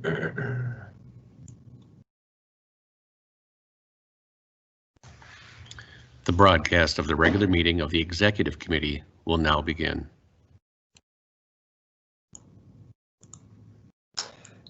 The broadcast of the regular meeting of the Executive Committee will now begin.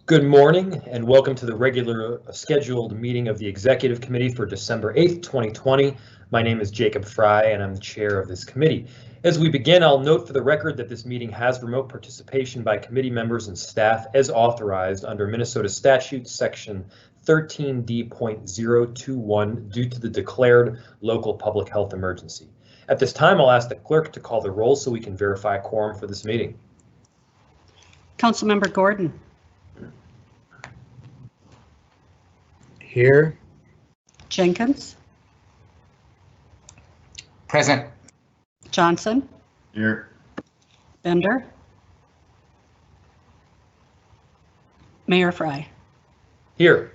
Good morning and welcome to the regular scheduled meeting of the Executive Committee for December 8th, 2020. My name is Jacob Fry and I'm the chair of this committee. As we begin, I'll note for the record that this meeting has remote participation by committee members and staff as authorized under Minnesota statute section 13D.021 due to the declared local public health emergency. At this time, I'll ask the clerk to call the roll so we can verify quorum for this meeting. Councilmember Gordon. Here. Jenkins. Present. Johnson. Here. Bender. Mayor Fry. Here.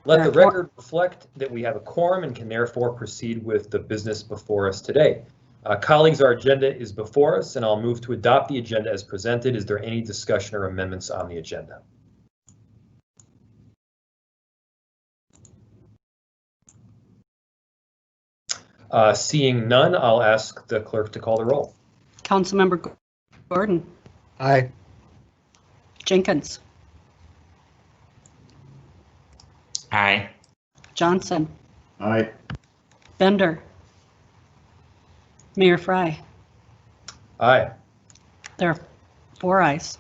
Let the record reflect that we have a quorum and can therefore proceed with the business before us today. Colleagues, our agenda is before us and I'll move to adopt the agenda as presented. Is there any discussion or amendments on the agenda? Seeing none, I'll ask the clerk to call the roll. Councilmember Gordon. Aye. Jenkins. Aye. Johnson. Aye. Bender. Mayor Fry. Aye. There are 4 ayes.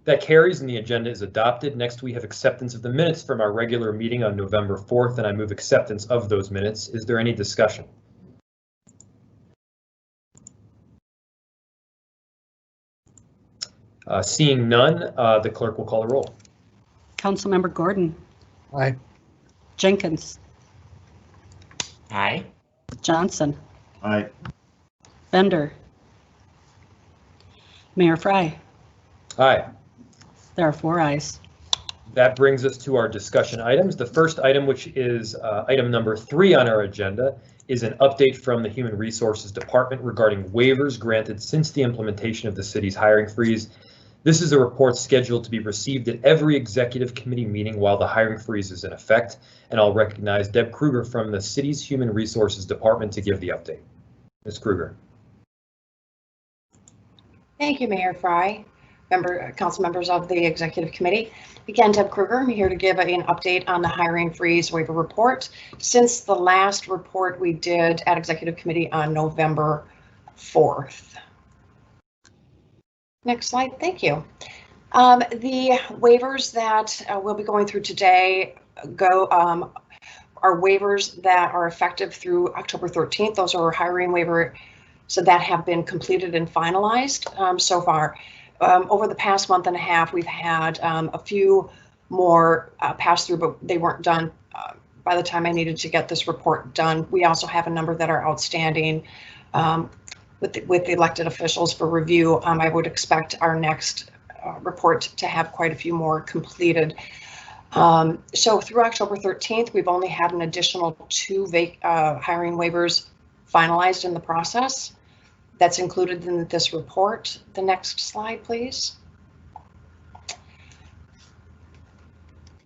That carries and the agenda is adopted. Next, we have acceptance of the minutes from our regular meeting on November 4th, and I move acceptance of those minutes. Is there any discussion? Seeing none, the clerk will call the roll. Councilmember Gordon. Aye. Jenkins. Aye. Johnson. Aye. Bender. Mayor Fry. Aye. There are 4 ayes. That brings us to our discussion items. The first item, which is item number 3 on our agenda, is an update from the Human Resources Department regarding waivers granted since the implementation of the city's hiring freeze. This is a report scheduled to be received at every executive committee meeting while the hiring freeze is in effect, and I'll recognize Deb Kruger from the city's Human Resources Department to give the update. Ms. Kruger. Thank you, Mayor Fry. Council members of the Executive Committee. Again, Deb Kruger, I'm here to give an update on the hiring freeze waiver report. Since the last report we did at Executive Committee on November 4th. Next slide, thank you. The waivers that we'll be going through today are waivers that are effective through October 13th. Those are hiring waiver so that have been completed and finalized so far. Over the past month and a half, we've had a few more pass through, but they weren't done by the time I needed to get this report done. We also have a number that are outstanding with the elected officials for review. I would expect our next report to have quite a few more completed. So through October 13th, we've only had an additional 2 hiring waivers finalized in the process. That's included in this report. The next slide, please.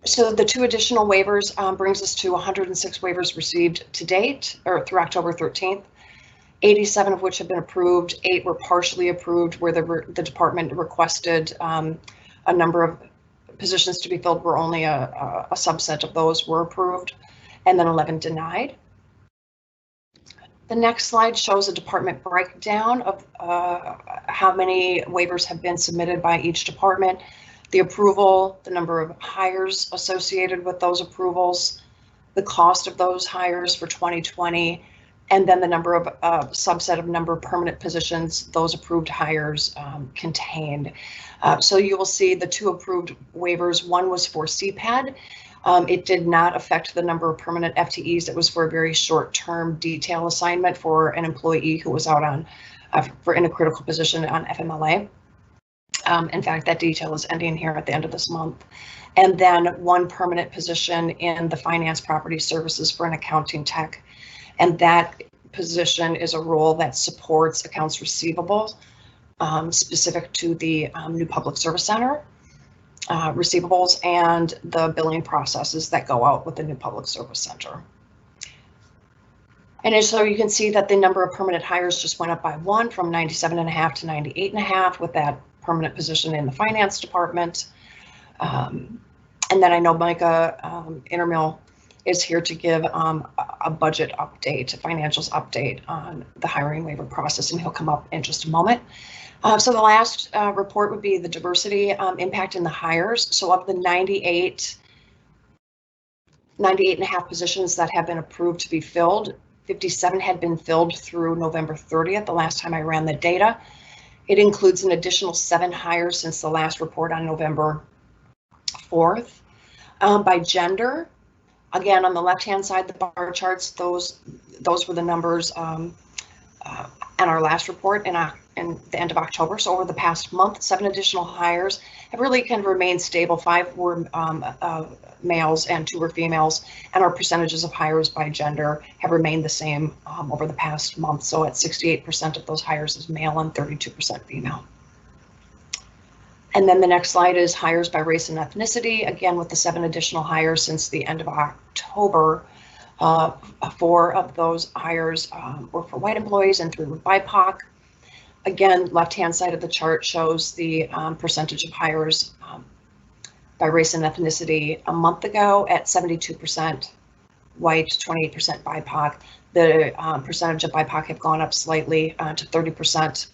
So the 2 additional waivers brings us to 106 waivers received to date, or through October 13th, 87 of which have been approved, 8 were partially approved where the department requested a number of positions to be filled where only a subset of those were approved, and then 11 denied. The next slide shows a department breakdown of how many waivers have been submitted by each department, the approval, the number of hires associated with those approvals, the cost of those hires for 2020, and then the number of subset of number of permanent positions those approved hires contained. So you will see the 2 approved waivers. One was for CPAD. It did not affect the number of permanent FTEs. It was for a very short-term detail assignment for an employee who was out on in a critical position on FMLA. In fact, that detail is ending here at the end of this month. And then 1 permanent position in the finance property services for an accounting tech. And that position is a role that supports accounts receivable specific to the new public service center receivables and the billing processes that go out with the new public service center. And so you can see that the number of permanent hires just went up by 1 from 97.5 to 98.5 with that permanent position in the finance department. And then I know Micah Intermill is here to give a budget update, a financials update on the hiring waiver process, and he'll come up in just a moment. So the last report would be the diversity impact in the hires. So of the 98.5 positions that have been approved to be filled, 57 had been filled through November 30th, the last time I ran the data. It includes an additional 7 hires since the last report on November 4th. By gender, again, on the left-hand side, the bar charts, those were the numbers on our last report in the end of October. So over the past month, 7 additional hires have really kind of remained stable. 5 were males and 2 were females, and our percentages of hires by gender have remained the same over the past month. So at 68% of those hires is male and 32% female. And then the next slide is hires by race and ethnicity. Again, with the 7 additional hires since the end of October, 4 of those hires were for white employees and 3 were BIPOC. Again, left-hand side of the chart shows the percentage of hires by race and ethnicity a month ago at 72% white, 28% BIPOC. The percentage of BIPOC have gone up slightly to 30%,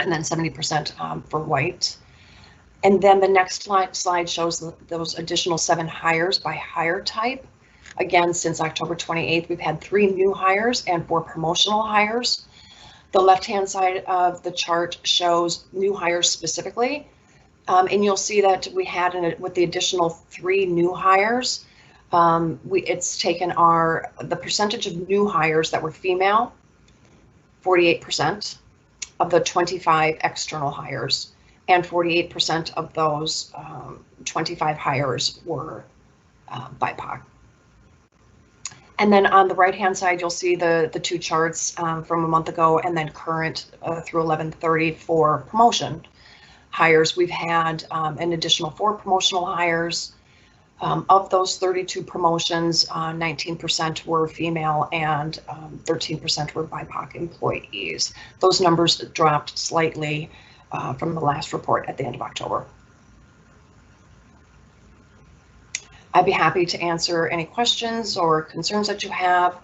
and then 70% for white. And then the next slide shows those additional 7 hires by hire type. Again, since October 28th, we've had 3 new hires and 4 promotional hires. The left-hand side of the chart shows new hires specifically. And you'll see that we had, with the additional 3 new hires, it's taken the percentage of new hires that were female, 48% of the 25 external hires, and 48% of those 25 hires were BIPOC. And then on the right-hand side, you'll see the 2 charts from a month ago and then current through 11/30 for promotion hires. We've had an additional 4 promotional hires. Of those 32 promotions, 19% were female and 13% were BIPOC employees. Those numbers dropped slightly from the last report at the end of October. I'd be happy to answer any questions or concerns that you have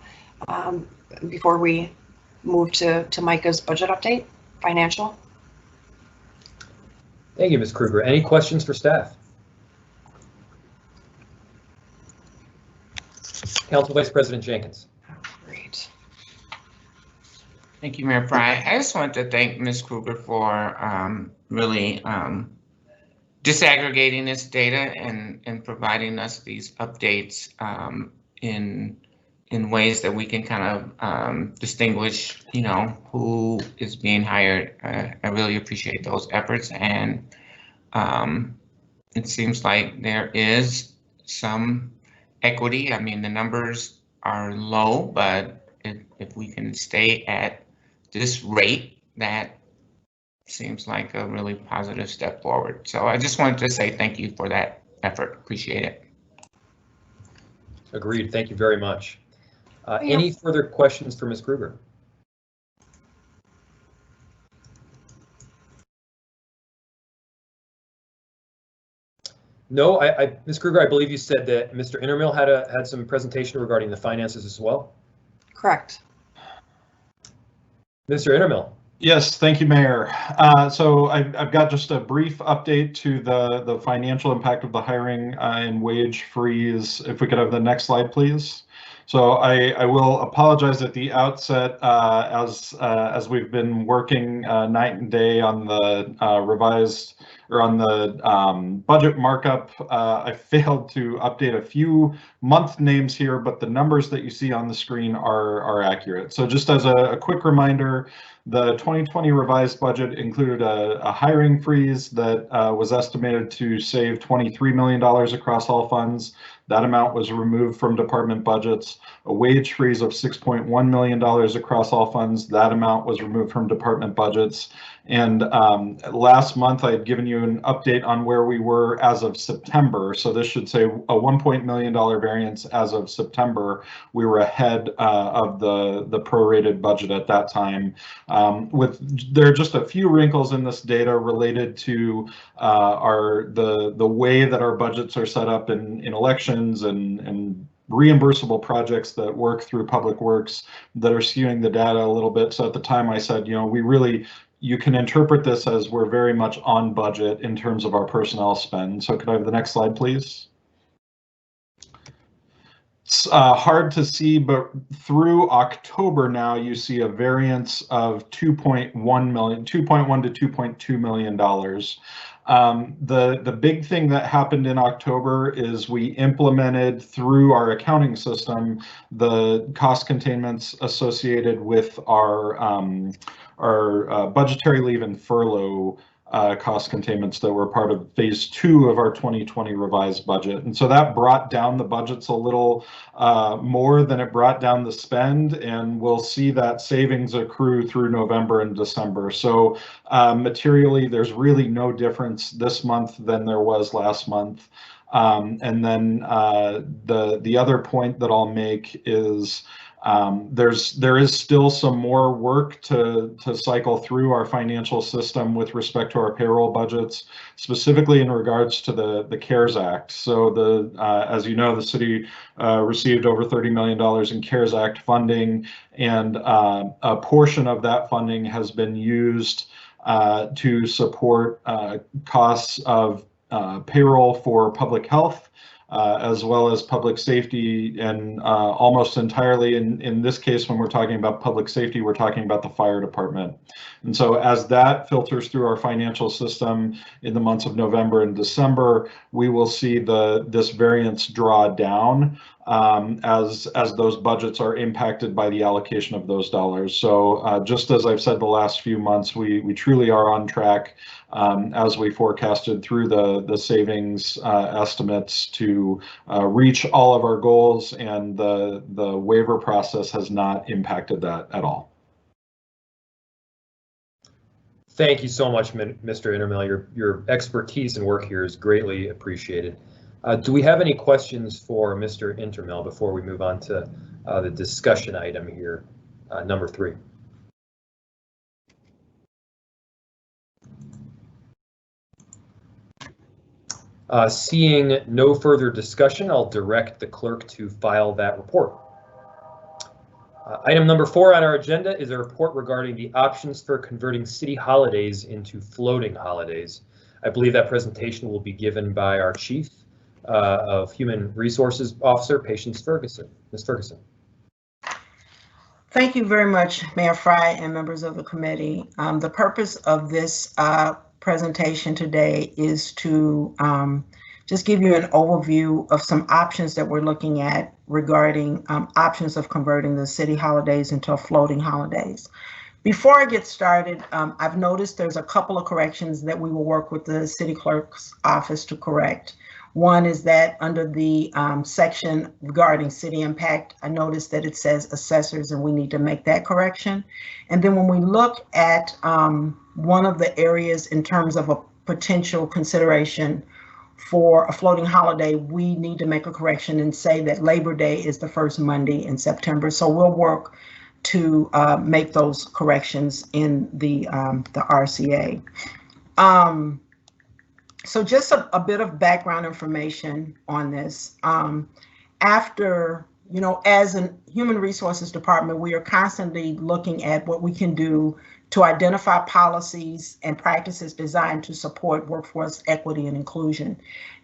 before we move to Micah's budget update, financial. Thank you, Ms. Kruger. Any questions for staff? Council Vice President Jenkins. Great. Thank you, Mayor Fry. I just want to thank Ms. Kruger for really disaggregating this data and providing us these updates in ways that we can kind of distinguish, who is being hired. I really appreciate those efforts, and it seems like there is some equity. I mean, the numbers are low, but if we can stay at this rate, that seems like a really positive step forward. So I just wanted to say thank you for that effort. Appreciate it. Agreed. Thank you very much. Any further questions for Ms. Kruger? No, Ms. Kruger, I believe you said that Mr. Intermill had some presentation regarding the finances as well. Correct. Mr. Intermill. Yes, thank you, Mayor. So I've got just a brief update to the financial impact of the hiring and wage freeze. If we could have the next slide, please. So I will apologize at the outset, as we've been working night and day on the budget markup. I failed to update a few month names here, but the numbers that you see on the screen are accurate. So just as a quick reminder, the 2020 revised budget included a hiring freeze that was estimated to save $23 million across all funds. That amount was removed from department budgets. A wage freeze of $6.1 million across all funds. That amount was removed from department budgets. And last month I had given you an update on where we were as of September. So this should say a $1 million variance as of September. We were ahead of the prorated budget at that time. There are just a few wrinkles in this data related to the way that our budgets are set up in elections and reimbursable projects that work through Public Works that are skewing the data a little bit. So at the time I said, you can interpret this as we're very much on budget in terms of our personnel spend. So could I have the next slide, please? It's hard to see, but through October now you see a variance of $2.1 to $2.2 million. The big thing that happened in October is we implemented through our accounting system the cost containments associated with our budgetary leave and furlough cost containments that were part of phase 2 of our 2020 revised budget. And so that brought down the budgets a little more than it brought down the spend, and we'll see that savings accrue through November and December. So materially, there's really no difference this month than there was last month. And then the other point that I'll make is there is still some more work to cycle through our financial system with respect to our payroll budgets, specifically in regards to the CARES Act. So as you know, the city received over $30 million in CARES Act funding, and a portion of that funding has been used to support costs of payroll for public health, as well as public safety, and almost entirely in this case, when we're talking about public safety, we're talking about the fire department. And so as that filters through our financial system in the months of November and December, we will see this variance draw down as those budgets are impacted by the allocation of those dollars. So just as I've said the last few months, we truly are on track as we forecasted through the savings estimates to reach all of our goals, and the waiver process has not impacted that at all. Thank you so much, Mr. Intermill. Your expertise and work here is greatly appreciated. Do we have any questions for Mr. Intermill before we move on to the discussion item here, number 3? Seeing no further discussion, I'll direct the clerk to file that report. Item number 4 on our agenda is a report regarding the options for converting city holidays into floating holidays. I believe that presentation will be given by our Chief of Human Resources Officer, Patience Ferguson. Ms. Ferguson. Thank you very much, Mayor Fry and members of the committee. The purpose of this presentation today is to just give you an overview of some options that we're looking at regarding options of converting the city holidays into floating holidays. Before I get started, I've noticed there's a couple of corrections that we will work with the city clerk's office to correct. One is that under the section regarding city impact, I noticed that it says assessors, and we need to make that correction. And then when we look at one of the areas in terms of a potential consideration for a floating holiday, we need to make a correction and say that Labor Day is the first Monday in September. So we'll work to make those corrections in the RCA. So just a bit of background information on this. After, as a human resources department, we are constantly looking at what we can do to identify policies and practices designed to support workforce equity and inclusion.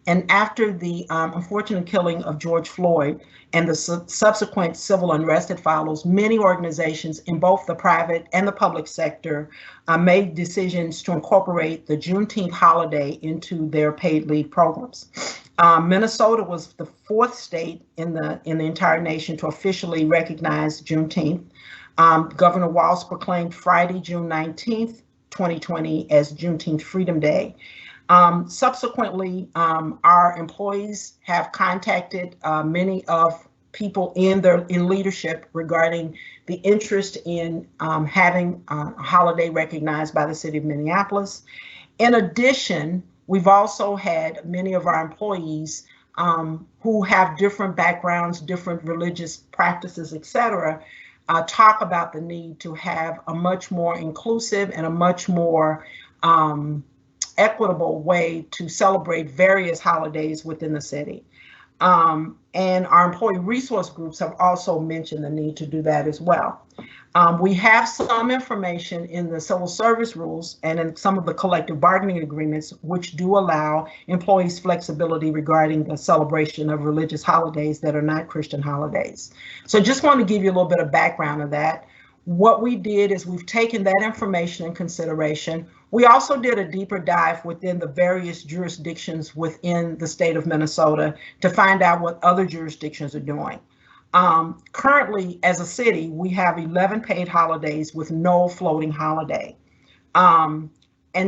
And after the unfortunate killing of George Floyd and the subsequent civil unrest that follows, many organizations in both the private and the public sector made decisions to incorporate the Juneteenth holiday into their paid leave programs. Minnesota was the 4th state in the entire nation to officially recognize Juneteenth. Governor Walz proclaimed Friday, June 19th, 2020 as Juneteenth Freedom Day. Subsequently, our employees have contacted many of people in leadership regarding the interest in having a holiday recognized by the city of Minneapolis. In addition, we've also had many of our employees who have different backgrounds, different religious practices, etc., talk about the need to have a much more inclusive and a much more equitable way to celebrate various holidays within the city. And our employee resource groups have also mentioned the need to do that as well. We have some information in the civil service rules and in some of the collective bargaining agreements, which do allow employees flexibility regarding the celebration of religious holidays that are not Christian holidays. So just want to give you a little bit of background of that. What we did is we've taken that information in consideration. We also did a deeper dive within the various jurisdictions within the state of Minnesota to find out what other jurisdictions are doing. Currently, as a city, we have 11 paid holidays with no floating holiday. And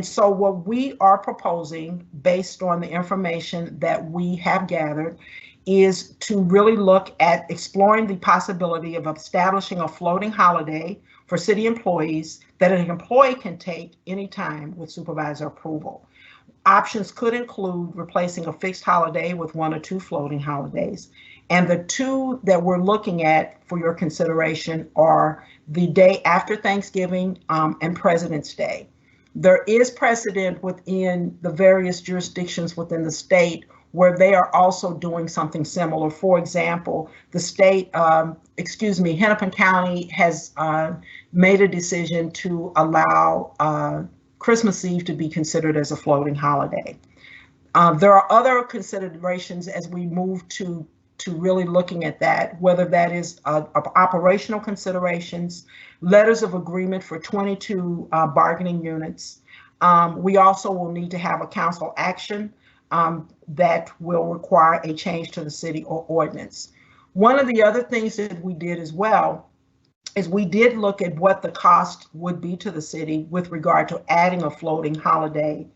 so what we are proposing, based on the information that we have gathered, is to really look at exploring the possibility of establishing a floating holiday for city employees that an employee can take anytime with supervisor approval. Options could include replacing a fixed holiday with 1 or 2 floating holidays. And the 2 that we're looking at for your consideration are the day after Thanksgiving and President's Day. There is precedent within the various jurisdictions within the state where they are also doing something similar. For example, the state, Hennepin County has made a decision to allow Christmas Eve to be considered as a floating holiday. There are other considerations as we move to really looking at that, whether that is operational considerations, letters of agreement for 22 bargaining units. We also will need to have a council action that will require a change to the city or ordinance. One of the other things that we did as well is we did look at what the cost would be to the city with regard to adding a floating holiday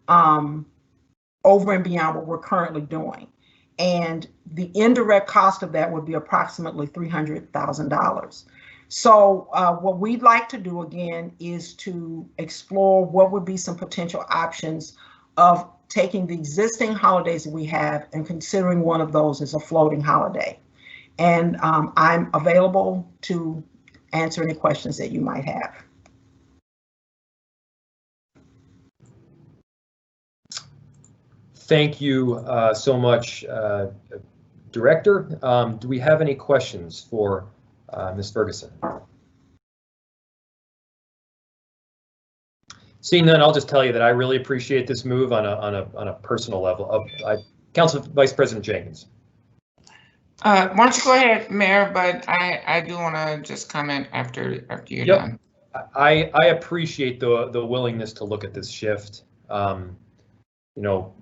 over and beyond what we're currently doing. And the indirect cost of that would be approximately $300,000. So what we'd like to do again is to explore what would be some potential options of taking the existing holidays that we have and considering one of those as a floating holiday. And I'm available to answer any questions that you might have. Thank you so much, Director. Do we have any questions for Ms. Ferguson? Seeing none, I'll just tell you that I really appreciate this move on a personal level. Council Vice President Jenkins. Why don't you go ahead, Mayor, but I do want to just comment after you're done. I appreciate the willingness to look at this shift. You know,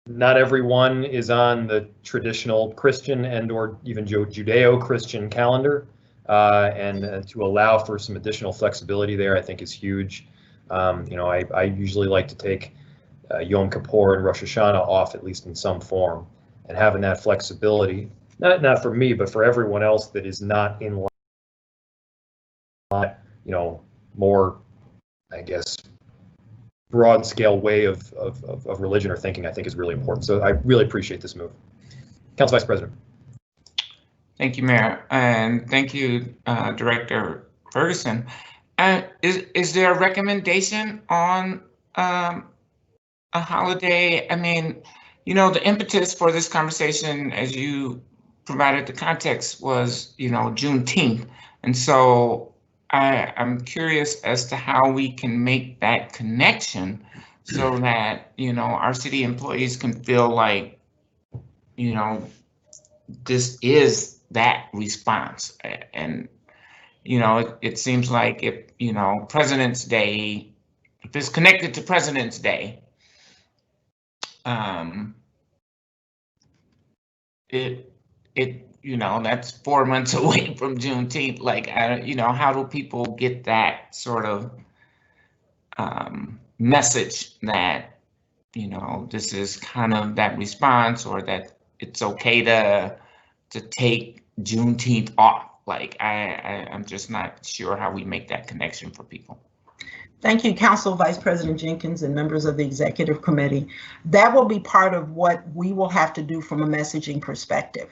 not everyone is on the traditional Christian and or even Judeo-Christian calendar, and to allow for some additional flexibility there, I think is huge. You know, I usually like to take Yom Kippur and Rosh Hashanah off, at least in some form, and having that flexibility, not for me, but for everyone else that is not in line, you know, more, I guess, broad scale way of religion or thinking, I think is really important. So I really appreciate this move. Council Vice President. Thank you, Mayor, and thank you, Director Ferguson. Is there a recommendation on a holiday? I mean, you know, the impetus for this conversation, as you provided the context, was, you know, Juneteenth. And so I'm curious as to how we can make that connection so that, you know, our city employees can feel like, you know, this is that response. And, you know, it seems like if, you know, President's Day, if it's connected to President's Day, you know, that's 4 months away from Juneteenth. Like, you know, how do people get that sort of message that, you know, this is kind of that response, or that it's okay to to take Juneteenth off. Like I'm just not sure how we make that connection for people. Thank you, Council Vice President Jenkins and members of the Executive Committee. That will be part of what we will have to do from a messaging perspective,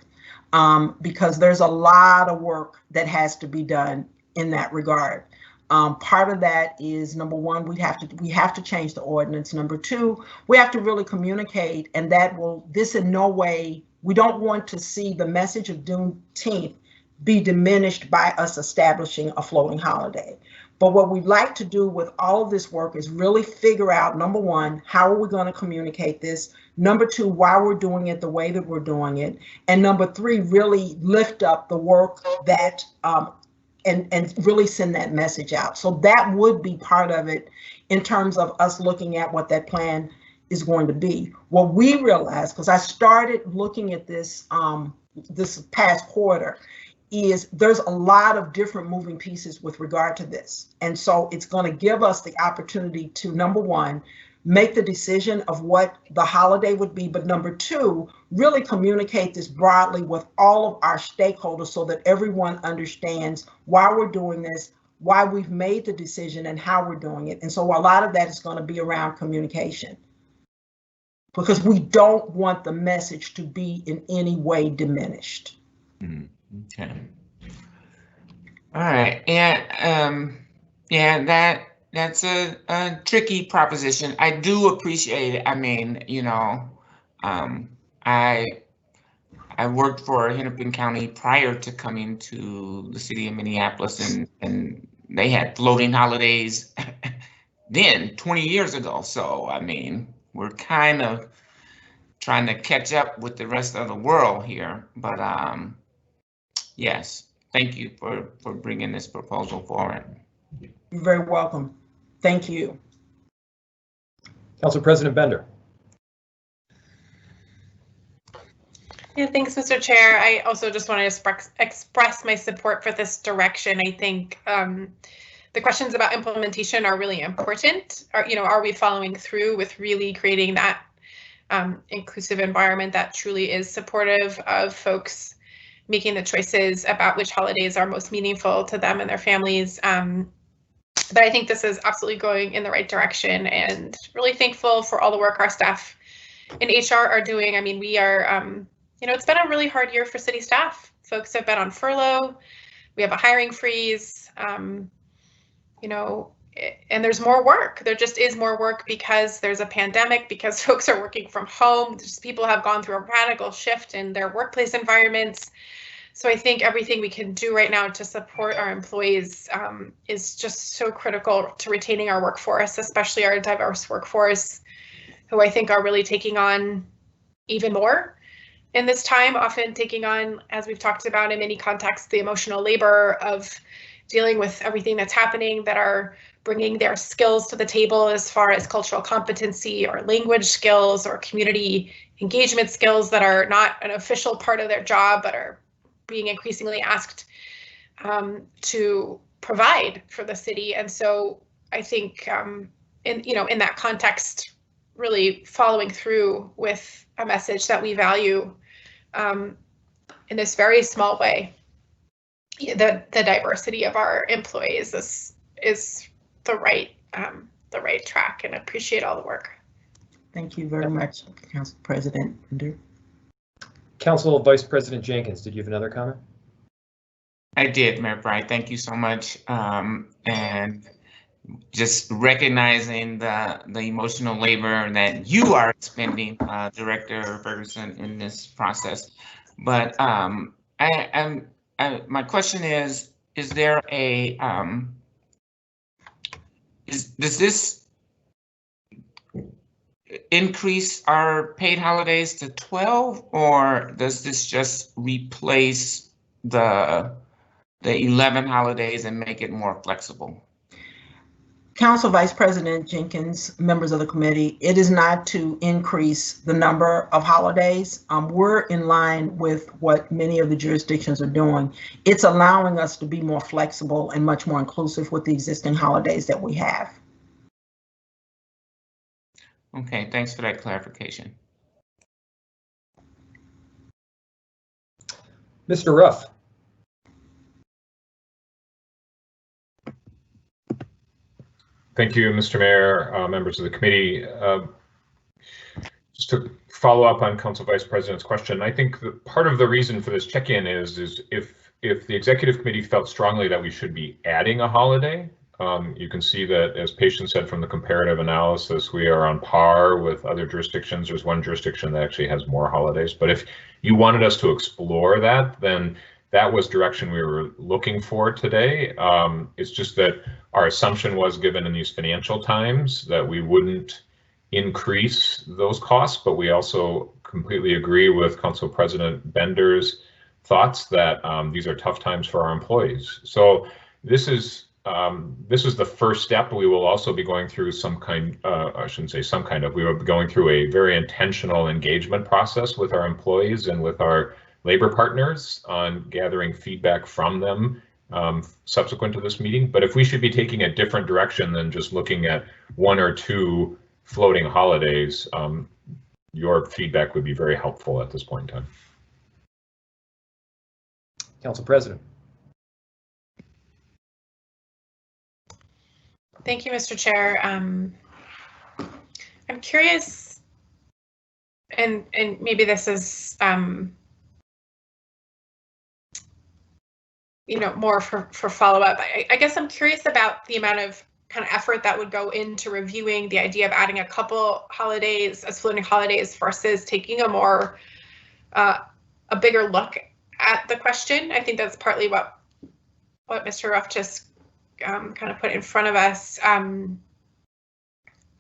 because there's a lot of work that has to be done in that regard. Part of that is, number one, we have to change the ordinance. Number two, we have to really communicate, and this in no way, we don't want to see the message of Juneteenth be diminished by us establishing a floating holiday. But what we'd like to do with all of this work is really figure out, number one, how are we going to communicate this? Number two, why we're doing it the way that we're doing it. And number three, really lift up the work that, and really send that message out. So that would be part of it in terms of us looking at what that plan is going to be. What we realized, because I started looking at this this past quarter, is there's a lot of different moving pieces with regard to this. And so it's going to give us the opportunity to, number one, make the decision of what the holiday would be, but number two, really communicate this broadly with all of our stakeholders so that everyone understands why we're doing this, why we've made the decision, and how we're doing it. And so a lot of that is going to be around communication, because we don't want the message to be in any way diminished. Okay. All right. And yeah, that's a tricky proposition. I do appreciate it. I mean, you know, I worked for Hennepin County prior to coming to the city of Minneapolis, and they had floating holidays then 20 years ago. So I mean, we're kind of trying to catch up with the rest of the world here, but yes, thank you for bringing this proposal forward. You're very welcome. Thank you. Council President Bender. Yeah, thanks, Mr. Chair. I also just want to express my support for this direction. I think the questions about implementation are really important. Are we following through with really creating that inclusive environment that truly is supportive of folks making the choices about which holidays are most meaningful to them and their families. But I think this is absolutely going in the right direction, and really thankful for all the work our staff in HR are doing. I mean, we are, it's been a really hard year for city staff. Folks have been on furlough. We have a hiring freeze, and there's more work. There just is more work because there's a pandemic, because folks are working from home. Just people have gone through a radical shift in their workplace environments. So I think everything we can do right now to support our employees is just so critical to retaining our workforce, especially our diverse workforce, who I think are really taking on even more in this time, often taking on, as we've talked about in many contexts, the emotional labor of dealing with everything that's happening, that are bringing their skills to the table as far as cultural competency or language skills or community engagement skills that are not an official part of their job, but are being increasingly asked to provide for the city. And so I think in that context, really following through with a message that we value in this very small way, the diversity of our employees is the right track, and appreciate all the work. Thank you very much, Council President Bender. Council Vice President Jenkins, did you have another comment? I did, Mayor Bright. Thank you so much. And just recognizing the emotional labor that you are expending, Director Ferguson, in this process. But my question is there a does this increase our paid holidays to 12, or does this just replace the 11 holidays and make it more flexible? Council Vice President Jenkins, members of the committee, it is not to increase the number of holidays. We're in line with what many of the jurisdictions are doing. It's allowing us to be more flexible and much more inclusive with the existing holidays that we have. Okay, thanks for that clarification. Mr. Ruff. Thank you, Mr. Mayor, members of the committee. Just to follow up on Council Vice President's question, I think that part of the reason for this check-in is if the executive committee felt strongly that we should be adding a holiday, you can see that, as Patience said from the comparative analysis, we are on par with other jurisdictions. There's one jurisdiction that actually has more holidays, but if you wanted us to explore that, then that was direction we were looking for today. It's just that our assumption was, given in these financial times, that we wouldn't increase those costs, but we also completely agree with Council President Bender's thoughts that these are tough times for our employees. So this is the first step. We will also be going through some kind, I shouldn't say some kind of, we will be going through a very intentional engagement process with our employees and with our labor partners on gathering feedback from them subsequent to this meeting. But if we should be taking a different direction than just looking at one or two floating holidays, your feedback would be very helpful at this point in time. Council President. Thank you, Mr. Chair. I'm curious, and maybe this is more for follow-up. I guess I'm curious about the amount of kind of effort that would go into reviewing the idea of adding a couple holidays as floating holidays versus taking a more a bigger look at the question. I think that's partly what Mr. Ruff just kind of put in front of us. I've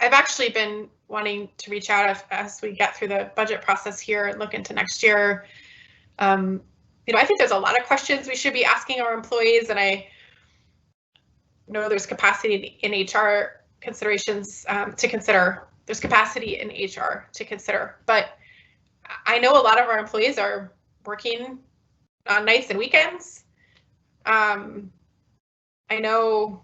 actually been wanting to reach out as we get through the budget process here and look into next year. I think there's a lot of questions we should be asking our employees, and I know there's capacity in HR considerations to consider. There's capacity in HR to consider, but I know a lot of our employees are working on nights and weekends. I know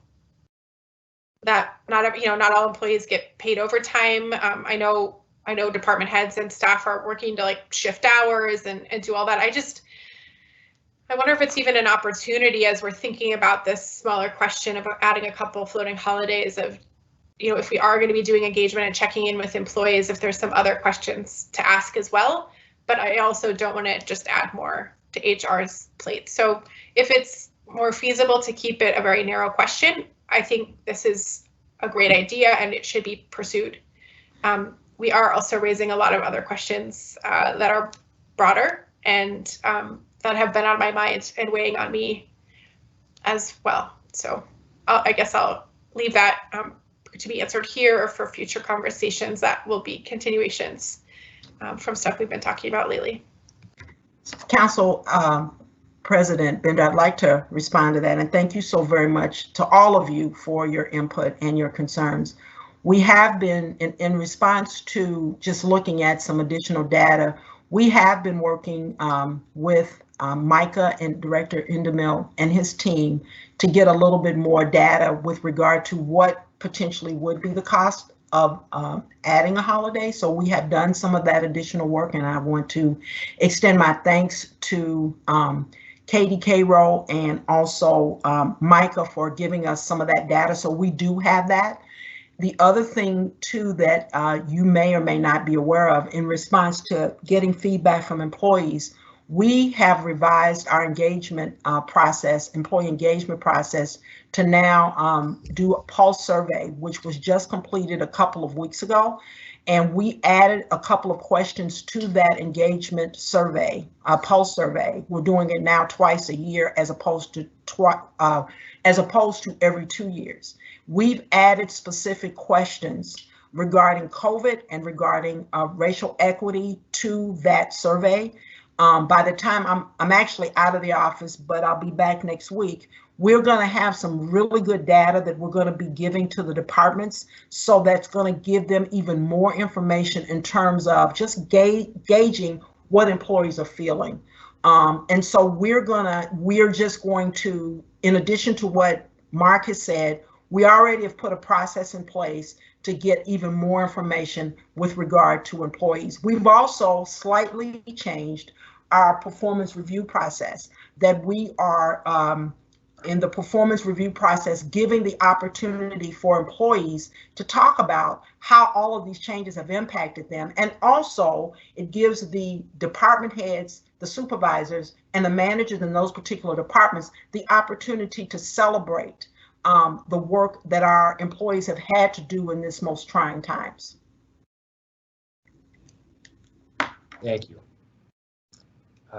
that not all employees get paid overtime. I know department heads and staff are working to shift hours and do all that. I wonder if it's even an opportunity, as we're thinking about this smaller question of adding a couple floating holidays, of if we are going to be doing engagement and checking in with employees, if there's some other questions to ask as well. But I also don't want to just add more to HR's plate. So if it's more feasible to keep it a very narrow question, I think this is a great idea and it should be pursued. We are also raising a lot of other questions that are broader and that have been on my mind and weighing on me as well. So I guess I'll leave that to be answered here, or for future conversations that will be continuations from stuff we've been talking about lately. Council President Bender, I'd like to respond to that, and thank you so very much to all of you for your input and your concerns. We have been, in response to just looking at some additional data, we have been working with Micah and Director Endemil and his team to get a little bit more data with regard to what potentially would be the cost of adding a holiday. So we have done some of that additional work, and I want to extend my thanks to Katie Cairo and also Micah for giving us some of that data. So we do have that. The other thing too that you may or may not be aware of, in response to getting feedback from employees, we have revised our engagement process, employee engagement process, to now do a pulse survey, which was just completed a couple of weeks ago. And we added a couple of questions to that engagement survey, pulse survey. We're doing it now twice a year as opposed to every 2 years. We've added specific questions regarding COVID and regarding racial equity to that survey. By the time I'm actually out of the office, but I'll be back next week, we're going to have some really good data that we're going to be giving to the departments. So that's going to give them even more information in terms of just gauging what employees are feeling. And so we're just going to, in addition to what Mark has said, we already have put a process in place to get even more information with regard to employees. We've also slightly changed our performance review process, that we are in the performance review process giving the opportunity for employees to talk about how all of these changes have impacted them. And also it gives the department heads, the supervisors, and the managers in those particular departments the opportunity to celebrate the work that our employees have had to do in this most trying times. Thank you.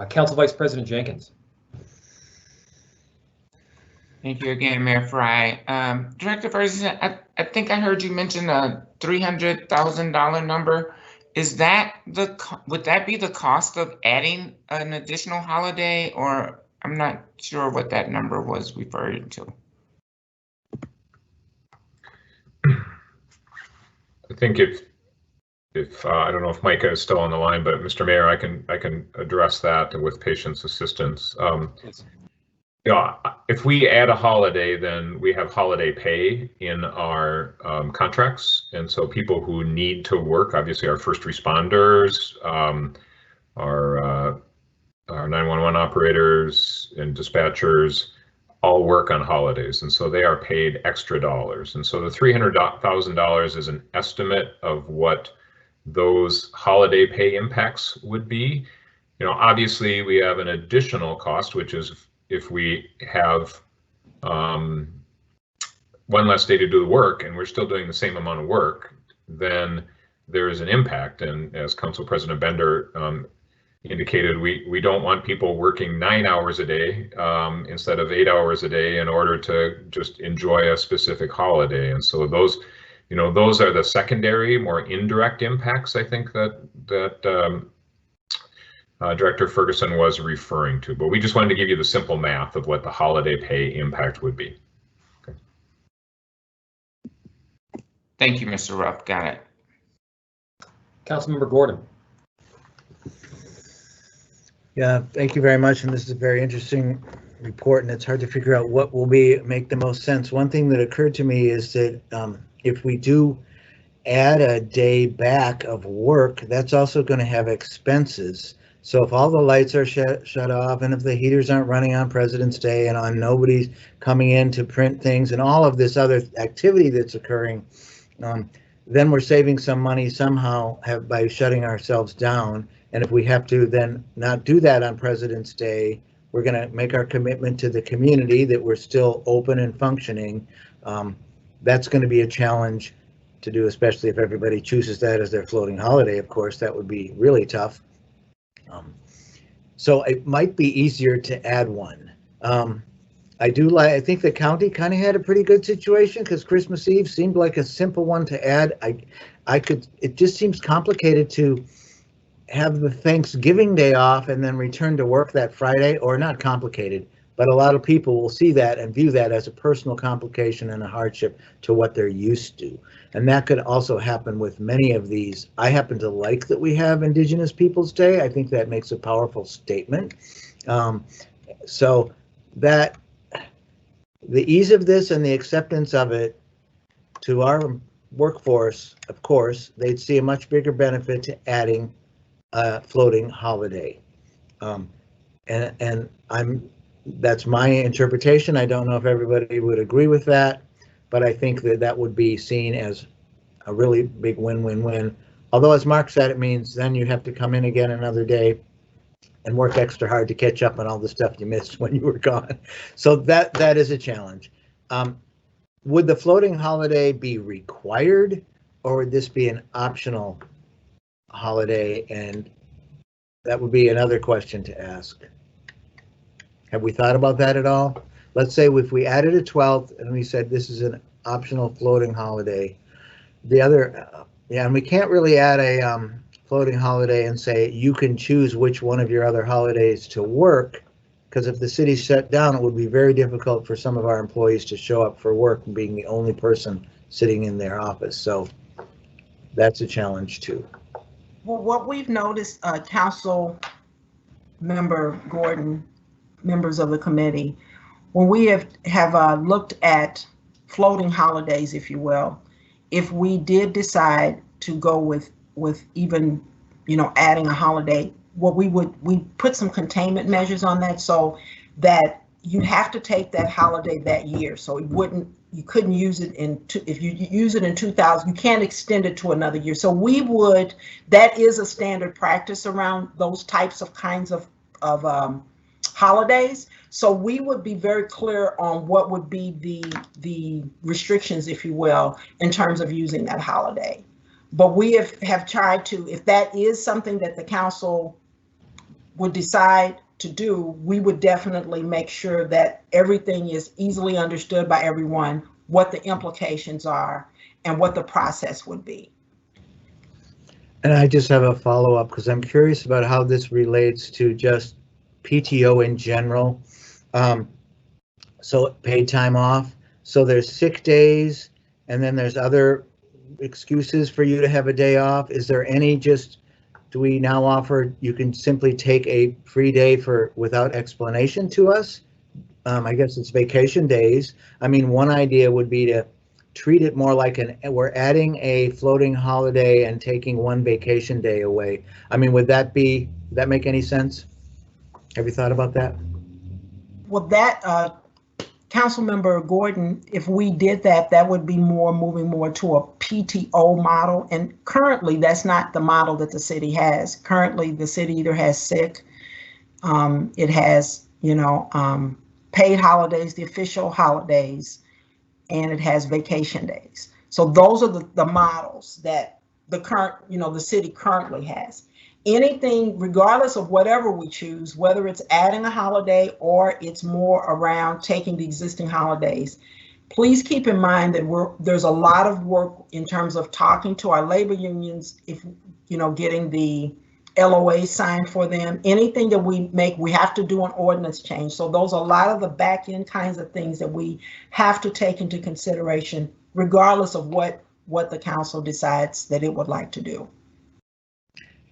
Council Vice President Jenkins. Thank you again, Mayor Fry. Director Ferguson, I think I heard you mention a $300,000 number. Is that would that be the cost of adding an additional holiday, or I'm not sure what that number was referring to? I think if I don't know if Micah is still on the line, but Mr. Mayor, I can address that with patient's assistance. Yeah, if we add a holiday, then we have holiday pay in our contracts, and so people who need to work, obviously our first responders, our 911 operators and dispatchers, all work on holidays, and so they are paid extra dollars. And so the $300,000 is an estimate of what those holiday pay impacts would be. You know, obviously we have an additional cost, which is if we have one less day to do the work and we're still doing the same amount of work, then there is an impact. And as Council President Bender indicated, we don't want people working 9 hours a day instead of 8 hours a day in order to just enjoy a specific holiday. And so those, you know, those are the secondary, more indirect impacts, I think, that Director Ferguson was referring to. But we just wanted to give you the simple math of what the holiday pay impact would be. Okay. Thank you, Mr. Rupp. Got it. Councilmember Gordon. Yeah, thank you very much. And this is a very interesting report, and it's hard to figure out what will make the most sense. One thing that occurred to me is that if we do add a day back of work, that's also going to have expenses. So if all the lights are shut off, and if the heaters aren't running on President's Day, and on nobody's coming in to print things, and all of this other activity that's occurring, then we're saving some money somehow by shutting ourselves down. And if we have to then not do that on President's Day, we're going to make our commitment to the community that we're still open and functioning. That's going to be a challenge to do, especially if everybody chooses that as their floating holiday. Of course, that would be really tough. So it might be easier to add one. I think the county kind of had a pretty good situation because Christmas Eve seemed like a simple one to add. It just seems complicated to have the Thanksgiving Day off and then return to work that Friday, or not complicated, but a lot of people will see that and view that as a personal complication and a hardship to what they're used to. And that could also happen with many of these. I happen to like that we have Indigenous Peoples Day. I think that makes a powerful statement. So that the ease of this and the acceptance of it to our workforce, of course, they'd see a much bigger benefit to adding a floating holiday. And that's my interpretation. I don't know if everybody would agree with that, but I think that would be seen as a really big win-win-win. Although, as Mark said, it means then you have to come in again another day and work extra hard to catch up on all the stuff you missed when you were gone. So that is a challenge. Would the floating holiday be required, or would this be an optional holiday? And that would be another question to ask. Have we thought about that at all? Let's say if we added a 12th and we said this is an optional floating holiday, and we can't really add a floating holiday and say you can choose which one of your other holidays to work, because if the city's shut down, it would be very difficult for some of our employees to show up for work being the only person sitting in their office. So that's a challenge too. Well, what we've noticed, Council Member Gordon, members of the committee, when we have looked at floating holidays, if you will, if we did decide to go with even, adding a holiday we put some containment measures on that so that you have to take that holiday that year. So you couldn't use it if you use it in 2000, you can't extend it to another year. So that is a standard practice around those types of kinds of holidays. So we would be very clear on what would be the restrictions, if you will, in terms of using that holiday. But we have tried to, if that is something that the council would decide to do, we would definitely make sure that everything is easily understood by everyone, what the implications are and what the process would be. And I just have a follow-up because I'm curious about how this relates to just PTO in general. So paid time off. So there's sick days and then there's other excuses for you to have a day off. Is there any do we now offer you can simply take a free day without explanation to us? I guess it's vacation days. I mean, one idea would be to treat it more like we're adding a floating holiday and taking one vacation day away. I mean, would that make any sense? Have you thought about that? Well, that Councilmember Gordon, if we did that, that would be moving more to a PTO model. And currently, that's not the model that the city has. Currently, the city either has sick, it has, paid holidays, the official holidays, and it has vacation days. So those are the models that the city currently has. Anything, regardless of whatever we choose, whether it's adding a holiday or it's more around taking the existing holidays, please keep in mind that there's a lot of work in terms of talking to our labor unions, getting the LOA signed for them. Anything that we have to do an ordinance change. So those are a lot of the back end kinds of things that we have to take into consideration, regardless of what the council decides that it would like to do.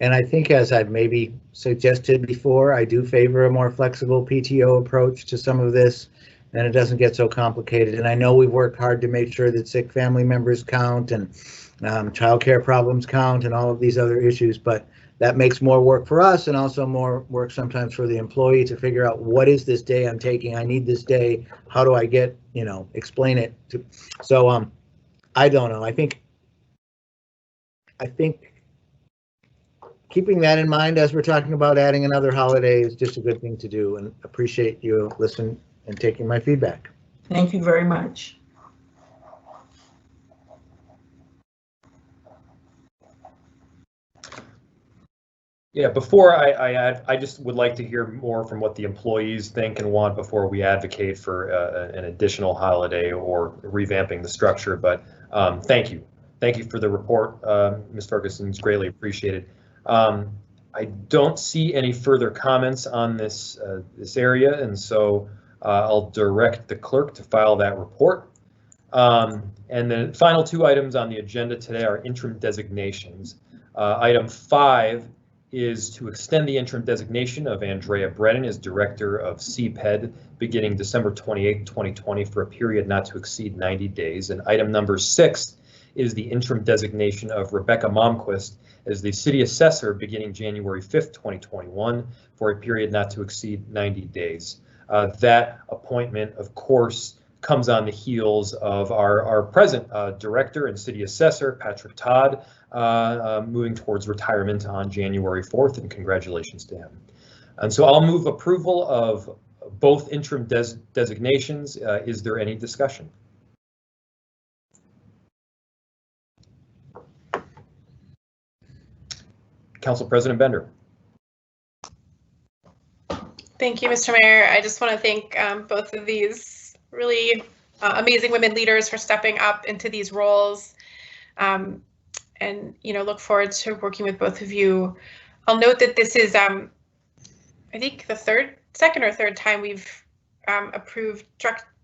And I think, as I've maybe suggested before, I do favor a more flexible PTO approach to some of this, and it doesn't get so complicated. And I know we've worked hard to make sure that sick family members count and childcare problems count and all of these other issues, but that makes more work for us and also more work sometimes for the employee to figure out what is this day I'm taking? I need this day. How do I explain it to? So I don't know. I think keeping that in mind as we're talking about adding another holiday is just a good thing to do, and appreciate you listening and taking my feedback. Thank you very much. Yeah, before I add, I just would like to hear more from what the employees think and want before we advocate for an additional holiday or revamping the structure. But thank you for the report, Ms. Ferguson. It's greatly appreciated. I don't see any further comments on this area, and so I'll direct the clerk to file that report. And the final two items on the agenda today are interim designations. Item 5 is to extend the interim designation of Andrea Brennan as Director of CPED beginning December 28, 2020 for a period not to exceed 90 days. And item number 6 is the interim designation of Rebecca Momquist as the City Assessor beginning January 5th, 2021 for a period not to exceed 90 days. That appointment, of course, comes on the heels of our present Director and City Assessor, Patrick Todd, moving towards retirement on January 4th, and congratulations to him. And so I'll move approval of both interim designations. Is there any discussion? Council President Bender. Thank you, Mr. Mayor. I just want to thank both of these really amazing women leaders for stepping up into these roles, and look forward to working with both of you. I'll note that this is I think the second or third time we've approved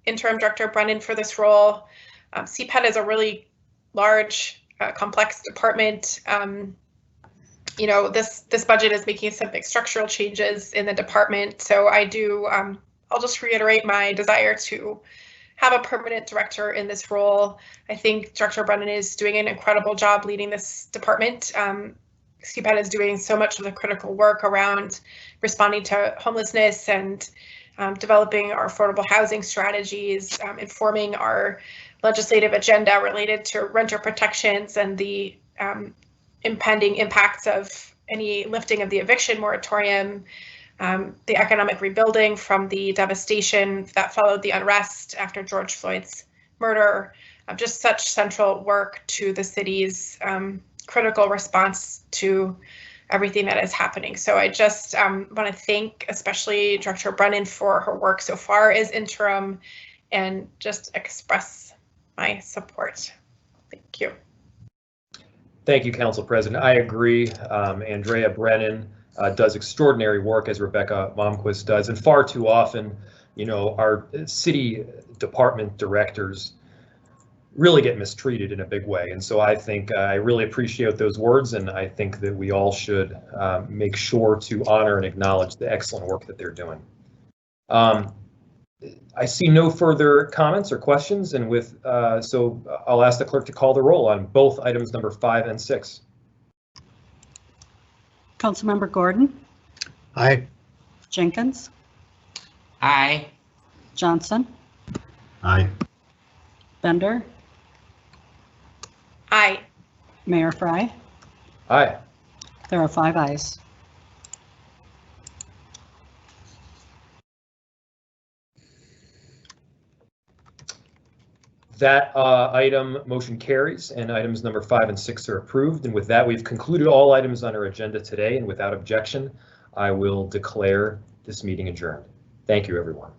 interim Director Brennan for this role. CPED is a really large, complex department. This budget is making some big structural changes in the department. So I'll just reiterate my desire to have a permanent director in this role. I think Director Brennan is doing an incredible job leading this department. CPED is doing so much of the critical work around responding to homelessness and developing our affordable housing strategies, informing our legislative agenda related to renter protections and the impending impacts of any lifting of the eviction moratorium, the economic rebuilding from the devastation that followed the unrest after George Floyd's murder, just such central work to the city's critical response to everything that is happening. So I just want to thank especially Director Brennan for her work so far as interim and just express my support. Thank you. Thank you, Council President. I agree. Andrea Brennan does extraordinary work, as Rebecca Momquist does, and far too often, you know, our city department directors really get mistreated in a big way. And so I think I really appreciate those words, and I think that we all should make sure to honor and acknowledge the excellent work that they're doing. I see no further comments or questions, and with so I'll ask the clerk to call the roll on both items number 5 and 6. Councilmember Gordon, Aye. Jenkins, Aye. Johnson, Aye. Bender, Aye. Mayor Fry. Aye. There are 5 ayes. That item motion carries, and items number 5 and 6 are approved. And with that, we've concluded all items on our agenda today, and without objection, I will declare this meeting adjourned. Thank you, everyone.